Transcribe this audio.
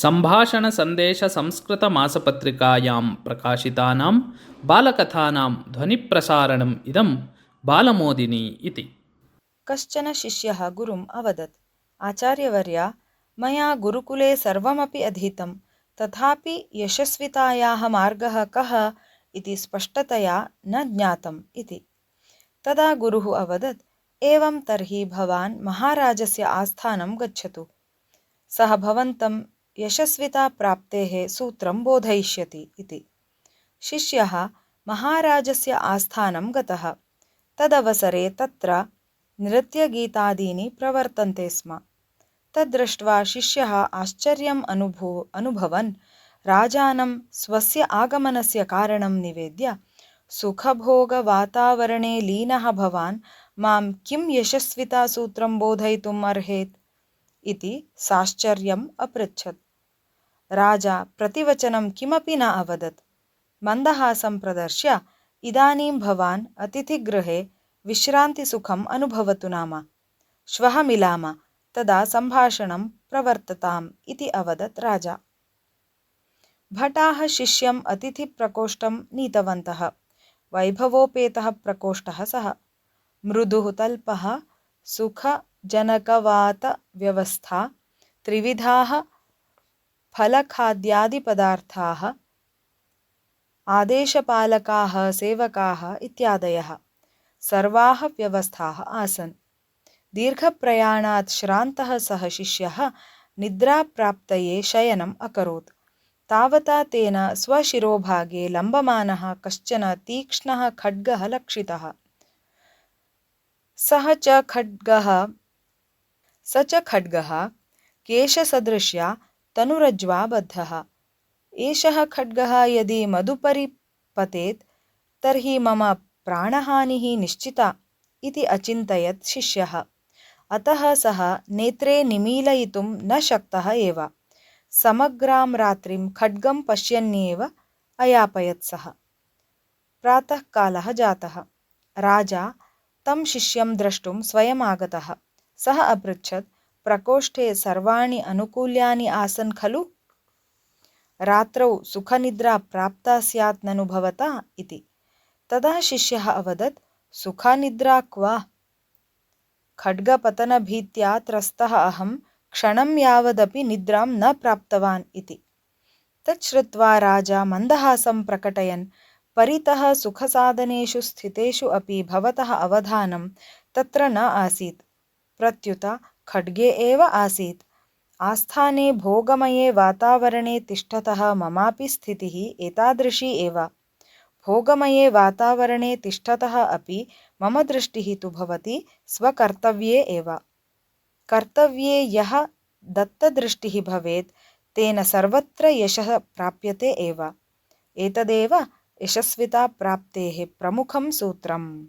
सम्भाषणसन्देशसंस्कृतमासपत्रिकायां प्रकाशितानां बालकथानां ध्वनिप्रसारणम् इदं बालमोदिनी इति। कश्चन शिष्यः गुरुम् अवदत्, आचार्यवर्य, मया गुरुकुले सर्वमपि अधीतं, तथापि यशस्वितायाः मार्गः कः इति स्पष्टतया न ज्ञातम् इति। तदा गुरुः अवदत्, एवं तर्हि भवान् महाराजस्य आस्थानं गच्छतु। सः भवन्तं यशस्विताप्राप्तेः सूत्रं बोधयिष्यति इति। शिष्यः महाराजस्य आस्थानं गतः। तदवसरे तत्र नृत्यगीतादीनि प्रवर्तन्ते स्म। तद्दृष्ट्वा शिष्यः आश्चर्यम् अनुभवन् राजानं स्वस्य आगमनस्य कारणं निवेद्य, सुखभोगवातावरणे लीनः भवान् मां किं यशस्वितासूत्रं बोधयितुम् अर्हेत् इति साश्चर्यम् अपृच्छत्। राजा प्रतिवचनं किमपि न अवदत्। मन्दहासं प्रदर्श्य, इदानीं भवान् अतिथिगृहे विश्रान्तिसुखम् अनुभवतु नाम। श्वः मिलाम, तदा सम्भाषणं प्रवर्तताम् इति अवदत् राजा। भटाः शिष्यम् अतिथिप्रकोष्ठं नीतवन्तः। वैभवोपेतः प्रकोष्ठः सः। मृदुः तल्पः, सुखजनकवातव्यवस्था, त्रिविधाः फलखाद्यादिपदार्थाः, आदेशपालकाः, सेवकाः इत्यादयः सर्वाः व्यवस्थाः आसन्। दीर्घप्रयाणात् श्रान्तः सः शिष्यः निद्राप्राप्तये शयनम् अकरोत्। तावता तेन स्वशिरोभागे लम्बमानः कश्चन तीक्ष्णः खड्गः लक्षितः। स च खड्गः केशसदृश्या तनुरज्वा बद्धः। एषः खड्गः यदि मदुपरि पतेत् तर्हि मम प्राणहानिः निश्चिता इति अचिन्तयत् शिष्यः। अतः सः नेत्रे निमीलयितुं न शक्तः एव। समग्रां रात्रिं खड्गं पश्यन्नेव अयापयत् सः। प्रातःकालः जातः। राजा तं शिष्यं द्रष्टुं स्वयम् आगतः। सः अपृच्छत्, प्रकोष्ठे सर्वाणि अनुकूल्यानि आसन् खलु? रात्रौ सुखनिद्रा प्राप्ता स्यात् ननु भवता इति। तदा शिष्यः अवदत्, सुखनिद्रा क्व? खड्गपतनभीत्या त्रस्तः अहं क्षणं यावदपि निद्रां न प्राप्तवान् इति। तच्छ्रुत्वा राजा मन्दहासं प्रकटयन्, परितः सुखसाधनेषु स्थितेषु अपि भवतः अवधानं तत्र न आसीत्, प्रत्युत खड्गे एव आसीत्। आस्थाने भोगमये वातावरणे तिष्ठतः ममापि स्थितिः एतादृशी एव। भोगमये वातावरणे तिष्ठतः अपि मम दृष्टिः तु भवति स्वकर्तव्ये एव। कर्तव्ये यः दत्तदृष्टिः भवेत् तेन सर्वत्र यशः प्राप्यते एव। एतदेव यशस्विताप्राप्तेः प्रमुखं सूत्रम्।